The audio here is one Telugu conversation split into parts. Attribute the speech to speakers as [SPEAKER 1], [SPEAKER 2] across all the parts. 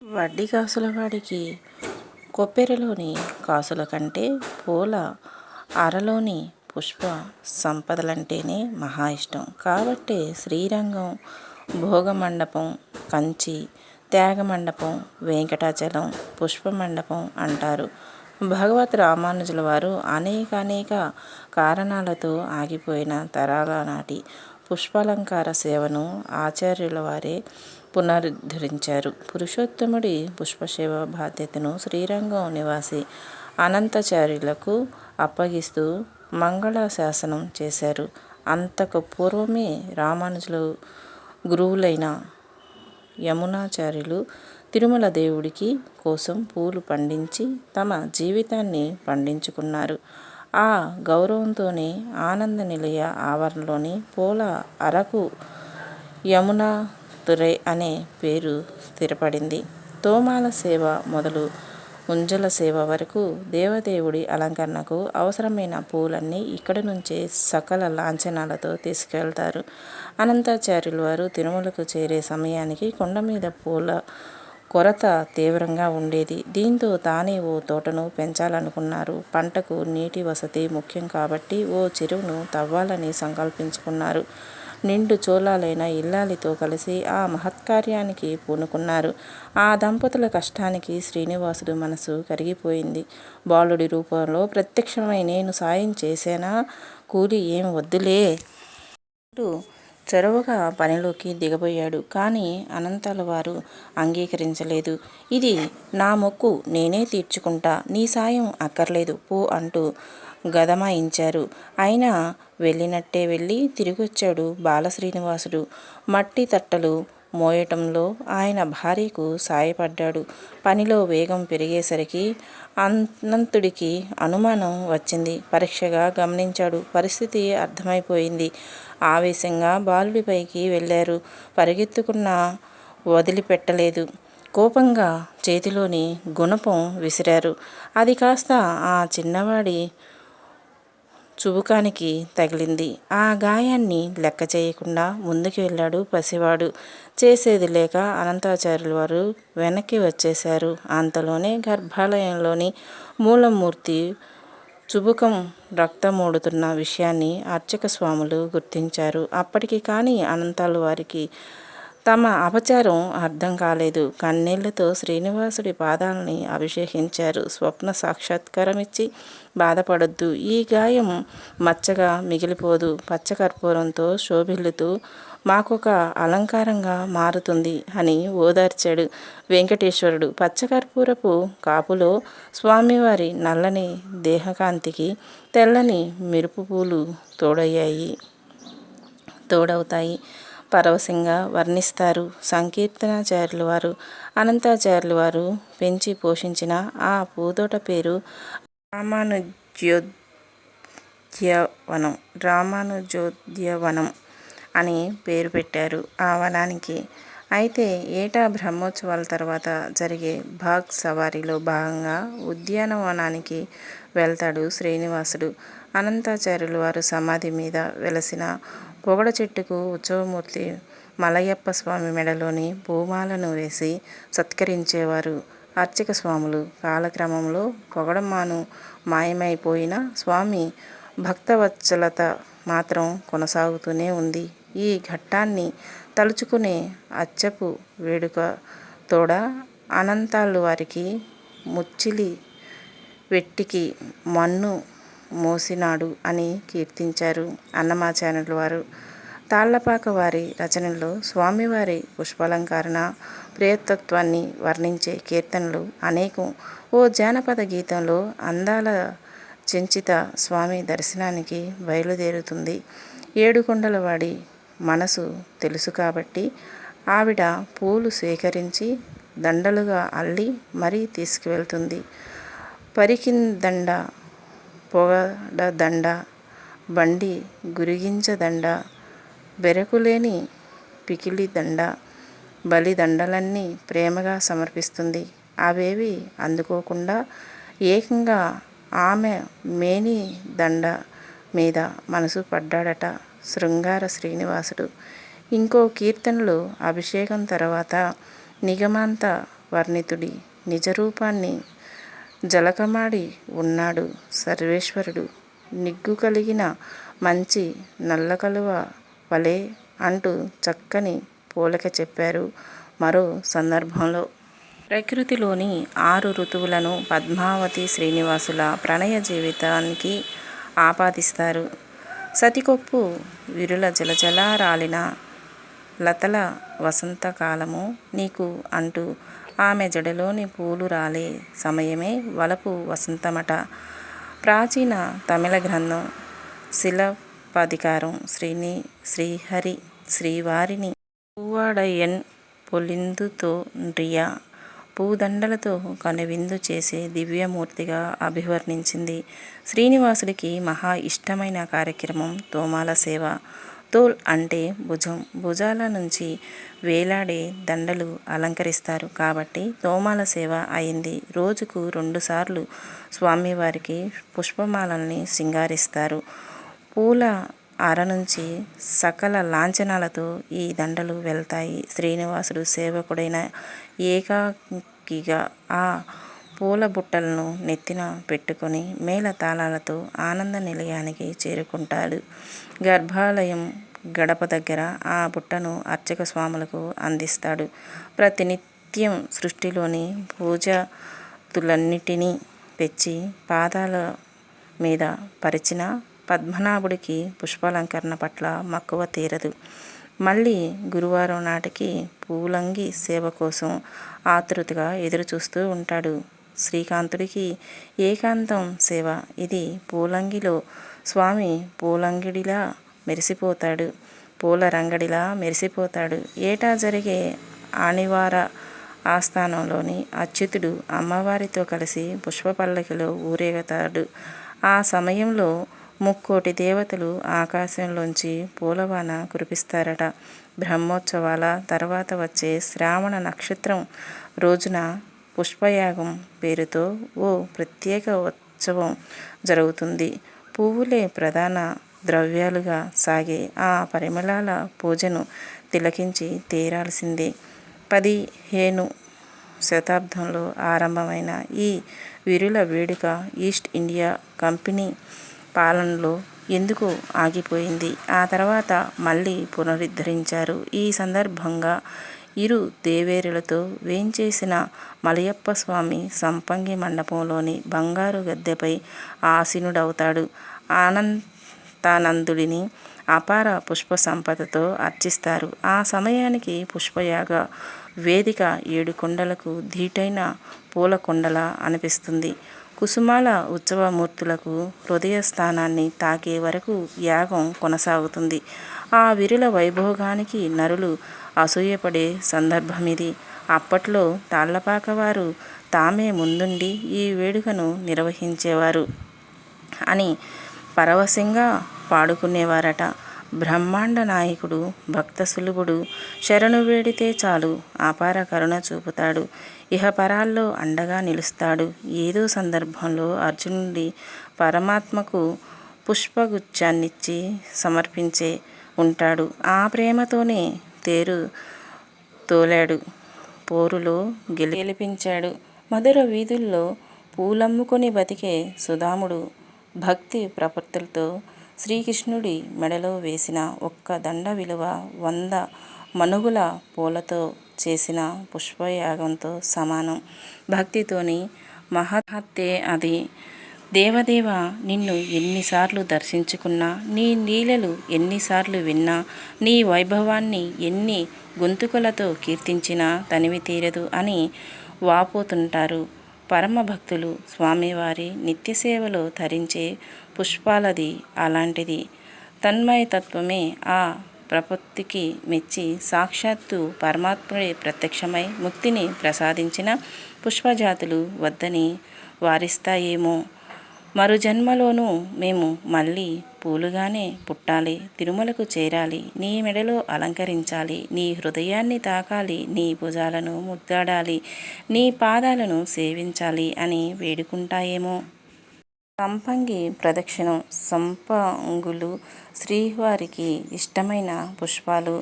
[SPEAKER 1] వడ్డీ కాసుల వాడికి కొప్పెరలోని కాసుల కంటే పూల అరలోని పుష్ప సంపదలంటేనే మహా ఇష్టం. కాబట్టే శ్రీరంగం, భోగమండపం, కంచి, త్యాగమండపం, వెంకటాచలం, పుష్పమండపం అంటారు. భగవత్ రామానుజుల వారు అనేక కారణాలతో ఆగిపోయిన తరాల నాటి పుష్పాలంకార సేవను ఆచార్యుల వారే పునరుద్ధరించారు. పురుషోత్తముడి పుష్పసేవ బాధ్యతను శ్రీరంగం నివాసి అనంతాచార్యులకు అప్పగిస్తూ మంగళ శాసనం చేశారు. అంతకు పూర్వమే రామానుజులు గురువులైన యమునాచార్యులు తిరుమల దేవుడికి కోసం పూలు పండించి తమ జీవితాన్ని పండించుకున్నారు. ఆ గౌరవంతోనే ఆనంద నిలయ ఆవరణలోని పూల అరకు యమునా తురై అనే పేరు స్థిరపడింది. తోమాల సేవ మొదలు ఉంజల సేవ వరకు దేవదేవుడి అలంకరణకు అవసరమైన పూలన్నీ ఇక్కడి నుంచే సకల లాంఛనాలతో తీసుకువెళ్తారు. అనంతాచార్యుల వారు తిరుమలకు చేరే సమయానికి కొండమీద పూల కొరత తీవ్రంగా ఉండేది. దీంతో తానే ఓ తోటను పెంచాలనుకున్నారు. పంటకు నీటి వసతి ముఖ్యం కాబట్టి ఓ చెరువును తవ్వాలని సంకల్పించుకున్నారు. నిండు చోళాలైన ఇల్లాలితో కలిసి ఆ మహత్కార్యానికి పూనుకున్నారు. ఆ దంపతుల కష్టానికి శ్రీనివాసుడు మనసు కరిగిపోయింది. బాలుడి రూపంలో ప్రత్యక్షమై నేను సాయం చేసేనా, కూలి ఏం వద్దులే అంటూ చొరవగా పనిలోకి దిగబోయాడు. కానీ అనంతాల వారు అంగీకరించలేదు. ఇది నా మొక్కు, నేనే తీర్చుకుంటా, నీ సాయం అక్కర్లేదు పో అంటూ గదమాయించారు. అయినా వెళ్ళినట్టే వెళ్ళి తిరిగొచ్చాడు బాలశ్రీనివాసుడు. మట్టి తట్టలు మోయటంలో ఆయన భార్యకు సాయపడ్డాడు. పనిలో వేగం పెరిగేసరికి అనంతుడికి అనుమానం వచ్చింది. పరీక్షగా గమనించాడు. పరిస్థితి అర్థమైపోయింది. ఆవేశంగా బాలుడిపైకి వెళ్ళారు. పరిగెత్తుకున్నా వదిలిపెట్టలేదు. కోపంగా చేతిలోని గుణపం విసిరారు. అది కాస్త ఆ చిన్నవాడి చుబుకానికి తగిలింది. ఆ గాయాన్ని లెక్క చేయకుండా ముందుకు వెళ్ళాడు పసివాడు. చేసేది లేక అనంతాచార్యుల వారు వెనక్కి వచ్చేశారు. అంతలోనే గర్భాలయంలోని మూలమూర్తి చుబుకం రక్తమోడుతున్న విషయాన్ని అర్చక స్వాములు గుర్తించారు. అప్పటికి కానీ అనంతాల వారికి తమ అపచారం అర్థం కాలేదు. కన్నీళ్లతో శ్రీనివాసుడి పాదాలని అభిషేకించారు. స్వప్న సాక్షాత్కారమిచ్చి బాధపడొద్దు, ఈ గాయం మచ్చగా మిగిలిపోదు, పచ్చకర్పూరంతో శోభిల్లుతూ మాకొక అలంకారంగా మారుతుంది అని ఓదార్చాడు వెంకటేశ్వరుడు. పచ్చకర్పూరపు కాపులో స్వామివారి నల్లని దేహకాంతికి తెల్లని మెరుపు పూలు తోడవుతాయి. పరవశంగా వర్ణిస్తారు సంకీర్తనాచార్యుల వారు. అనంతాచార్యుల వారు పెంచి పోషించిన ఆ పూతోట పేరు రామానుజోద్యవనం అని పేరు పెట్టారు ఆ వనానికి. అయితే ఏటా బ్రహ్మోత్సవాల తర్వాత జరిగే బాగ్ సవారీలో భాగంగా ఉద్యానవనానికి వెళ్తాడు శ్రీనివాసుడు. అనంతాచార్యుల వారు సమాధి మీద వెలసిన పొగడ చెట్టుకు ఉత్సవమూర్తి మలయప్ప స్వామి మెడలోని పూమాలను వేసి సత్కరించేవారు అర్చక స్వాములు. కాలక్రమంలో పొగడమాను మాయమైపోయిన స్వామి భక్తవత్సలత మాత్రం కొనసాగుతూనే ఉంది. ఈ ఘట్టాన్ని తలుచుకునే అచ్చపు వేడుక తోడ అనంతాళ్ల వారికి ముచ్చిలి వెట్టికి మన్ను మోసినాడు అని కీర్తించారు అన్నమాచార్యుల వారు. తాళ్లపాక వారి రచనల్లో స్వామివారి పుష్పాలంకరణ ప్రియతత్వాన్ని వర్ణించే కీర్తనలు అనేకం. ఓ జానపద గీతంలో అందాల చెంచిత స్వామి దర్శనానికి బయలుదేరుతుంది. ఏడుకొండలవాడి మనసు తెలుసు కాబట్టి ఆవిడ పూలు సేకరించి దండలుగా అల్లి మరీ తీసుకువెళ్తుంది. పరికిందండ, పొగడదండ, బండి గురిగింజదండ, బెరకులేని పికిలిదండ, బలిదండలన్నీ ప్రేమగా సమర్పిస్తుంది. అవేవీ అందుకోకుండా ఏకంగా ఆమె మేని దండ మీద మనసు పడ్డాడట శృంగార శ్రీనివాసుడు. ఇంకో కీర్తనలో అభిషేకం తర్వాత నిగమాంత వర్ణితుడి నిజరూపాన్ని జలకమాడి ఉన్నాడు సర్వేశ్వరుడు. నిగ్గు కలిగిన మంచి నల్లకలువ వలె అంటూ చక్కని పోలిక చెప్పారు మరో సందర్భంలో. ప్రకృతిలోని 6 ఋతువులను పద్మావతి శ్రీనివాసుల ప్రణయ జీవితానికి ఆపాదిస్తారు. సతికొప్పు విరుల జలజల రాలిన లతల వసంతకాలము నీకు అంటూ ఆమె జడలోని పూలు రాలే సమయమే వలపు వసంతమట. ప్రాచీన తమిళ గ్రంథం శిలపధికారం శ్రీహరి శ్రీవారిని పూవాడయన్ పొలిందుతోండ్రియ పూదండలతో కనువిందు చేసే దివ్యమూర్తిగా అభివర్ణించింది. శ్రీనివాసుడికి మహా ఇష్టమైన కార్యక్రమం తోమాల సేవ. తోల్ అంటే భుజం. భుజాల నుంచి వేలాడే దండలు అలంకరిస్తారు కాబట్టి తోమాల సేవ అయింది. రోజుకు 2 సార్లు స్వామివారికి పుష్పమాలల్ని సింగారిస్తారు. పూల అర నుంచి సకల లాంఛనాలతో ఈ దండలు వెళ్తాయి. శ్రీనివాసుడు సేవకుడైన ఏకాకిగా ఆ పూల బుట్టలను నెత్తిన పెట్టుకొని మేళ తాళాలతో ఆనంద నిలయానికి చేరుకుంటాడు. గర్భాలయం గడప దగ్గర ఆ బుట్టను అర్చక స్వాములకు అందిస్తాడు. ప్రతినిత్యం సృష్టిలోని పూజతులన్నిటినీ తెచ్చి పాదాల మీద పరిచిన పద్మనాభుడికి పుష్పాలంకరణ పట్ల మక్కువ తీరదు. మళ్ళీ గురువారం నాటికి పూలంగి సేవ కోసం ఆతృతగా ఎదురుచూస్తూ ఉంటాడు. శ్రీకాంతుడికి ఏకాంతం సేవ ఇది. పూలంగిలో స్వామి పూలంగిడిలా మెరిసిపోతాడు. పూల రంగడిలా మెరిసిపోతాడు. ఏటా జరిగే ఆనివార ఆస్థానంలోని అచ్యుతుడు అమ్మవారితో కలిసి పుష్పపల్లకిలో ఊరేగుతాడు. ఆ సమయంలో 3,000,000 దేవతలు ఆకాశంలోంచి పూలవాన కురిపిస్తారట. బ్రహ్మోత్సవాల తర్వాత వచ్చే శ్రావణ నక్షత్రం రోజున పుష్పయాగం పేరుతో ఓ ప్రత్యేక ఉత్సవం జరుగుతుంది. పువ్వులే ప్రధాన ద్రవ్యాలుగా సాగే ఆ పరిమళాల పూజను తిలకించి తీరాల్సిందే. 15 శతాబ్దంలో ఆరంభమైన ఈ విరుల వేడుక ఈస్ట్ ఇండియా కంపెనీ పాలనలో ఎందుకు ఆగిపోయింది? ఆ తర్వాత మళ్ళీ పునరుద్ధరించారు. ఈ సందర్భంగా ఇరు దేవేరులతో వేంచేసిన మలయప్ప స్వామి సంపంగి మండపంలోని బంగారు గద్దెపై ఆసీనుడవుతాడు. అనంతానందుడిని అపార పుష్ప సంపదతో అర్చిస్తారు. ఆ సమయానికి పుష్పయాగ వేదిక 7 కొండలకు ధీటైన పూలకొండలా అనిపిస్తుంది. కుసుమాల ఉత్సవమూర్తులకు హృదయస్థానాన్ని తాకే వరకు యాగం కొనసాగుతుంది. ఆ విరుల వైభోగానికి నరులు అసూయపడే సందర్భమిది. అప్పట్లో తాళ్లపాకవారు తామే ముందుండి ఈ వేడుకను నిర్వహించేవారు అని పరవశంగా పాడుకునేవారట. బ్రహ్మాండ నాయకుడు భక్తసులభుడు. శరణు వేడితే చాలు అపార కరుణ చూపుతాడు. ఇహపరాల్లో అండగా నిలుస్తాడు. ఏదో సందర్భంలో అర్జునుడి పరమాత్మకు పుష్పగుచ్ఛాన్నిచ్చి సమర్పించే ఉంటాడు. ఆ ప్రేమతోనే తేరు తోలాడు. పోరులో గెలిపించాడు. మధుర వీధుల్లో పూలమ్ముకొని బతికే సుధాముడు భక్తి ప్రపత్తులతో శ్రీకృష్ణుడి మెడలో వేసిన ఒక్క దండ విలువ 100 మనుగుల పూలతో చేసిన పుష్పయాగంతో సమానం. భక్తితోని మహత్తే అది. దేవదేవ నిన్ను ఎన్నిసార్లు దర్శించుకున్నా, నీ లీలలు ఎన్నిసార్లు విన్నా, నీ వైభవాన్ని ఎన్ని గొంతుకలతో కీర్తించినా తనివి తీరదు అని వాపోతుంటారు పరమభక్తులు. స్వామివారి నిత్యసేవలో ధరించే పుష్పాలది అలాంటిది. తన్మయతత్వమే ఆ ప్రపత్తికి మెచ్చి సాక్షాత్తు పరమాత్ముడే ప్రత్యక్షమై ముక్తిని ప్రసాదించిన పుష్పజాతులు వద్దని వారిస్తాయేమో. మరు జన్మలోనూ మేము మళ్ళీ పూలుగానే పుట్టాలి, తిరుమలకు చేరాలి, నీ మెడలో అలంకరించాలి, నీ హృదయాన్ని తాకాలి, నీ భుజాలను ముద్దాడాలి, నీ పాదాలను సేవించాలి అని వేడుకుంటాయేమో. సంపంగి ప్రదక్షిణం. సంపంగులు శ్రీవారికి ఇష్టమైన పుష్పాలు.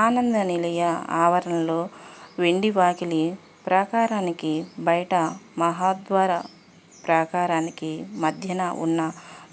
[SPEAKER 1] ఆనంద నిలయ ఆవరణలో వెండి వాకిలి ప్రాకారానికి బయట మహాద్వార ప్రాకారానికి మధ్యన ఉన్న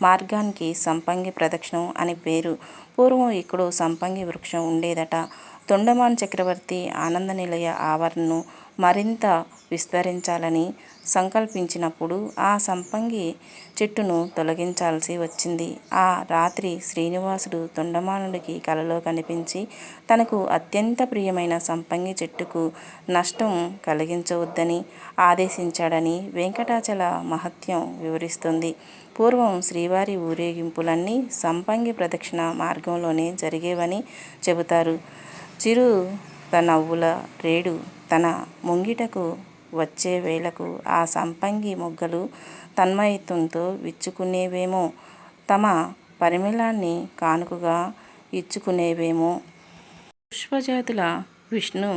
[SPEAKER 1] మార్గానికి సంపంగి ప్రదక్షిణం అని పేరు. పూర్వం ఇక్కడ సంపంగి వృక్షం ఉండేదట. తొండమాన్ చక్రవర్తి ఆనంద నిలయ ఆవరణను మరింత విస్తరించాలని సంకల్పించినప్పుడు ఆ సంపంగి చెట్టును తొలగించాల్సి వచ్చింది. ఆ రాత్రి శ్రీనివాసుడు తొండమానుడికి కలలో కనిపించి తనకు అత్యంత ప్రియమైన సంపంగి చెట్టుకు నష్టం కలిగించవద్దని ఆదేశించాడని వెంకటాచల మహత్యం వివరిస్తుంది. పూర్వం శ్రీవారి ఊరేగింపులన్నీ సంపంగి ప్రదక్షిణ మార్గంలోనే జరిగేవని చెబుతారు. చిరు నవ్వుల రేడు తన ముంగిటకు వచ్చే వేళకు ఆ సంపంగి మొగ్గలు తన్మయత్వంతో విచ్చుకునేవేమో, తమ పరిమళాన్ని కానుకగా ఇచ్చుకునేవేమో. పుష్పజాతుల విష్ణు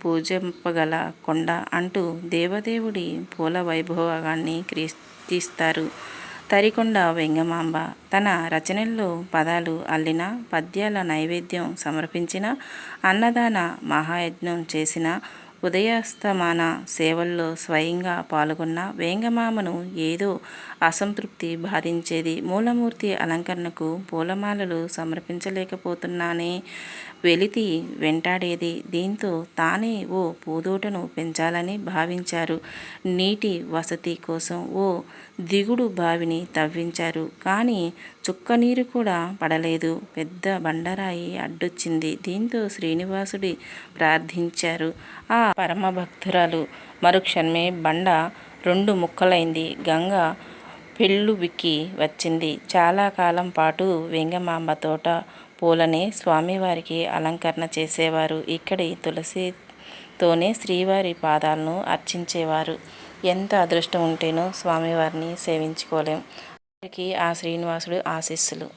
[SPEAKER 1] పూజింపగల కొండ అంటూ దేవదేవుడి పూల వైభోగాన్ని కీర్తిస్తారు తరికొండ వెంగమాంబ. తన రచనల్లో పదాలు అల్లిన, పద్యాల నైవేద్యం సమర్పించిన, అన్నదాన మహాయజ్ఞం చేసిన, ఉదయాస్తమాన సేవల్లో స్వయంగా పాల్గొన్న వేంగమాంబను ఏదో అసంతృప్తి బాధించేది. మూలమూర్తి అలంకరణకు పూలమాలలు సమర్పించలేకపోతున్నానే వెలితి వెంటాడేది. దీంతో తానే ఓ పూదోటను పెంచాలని భావించారు. నీటి వసతి కోసం ఓ దిగుడు బావిని తవ్వించారు. కానీ చుక్కనీరు కూడా పడలేదు. పెద్ద బండరాయి అడ్డొచ్చింది. దీంతో శ్రీనివాసుడి ప్రార్థించారు. ఆ పరమభక్తురాలు మరుక్షణమే బండ 2 ముక్కలైంది. గంగ పెళ్ళుబికి వచ్చింది. చాలా కాలం పాటు వెంగమాంబ తోట పూలనే స్వామివారికి అలంకరణ చేసేవారు. ఇక్కడి తులసితోనే శ్రీవారి పాదాలను అర్చించేవారు. ఎంత అదృష్టం ఉంటేనో స్వామివారిని సేవించుకోలేం. వారికి ఆ శ్రీనివాసుడు ఆశీస్సులు.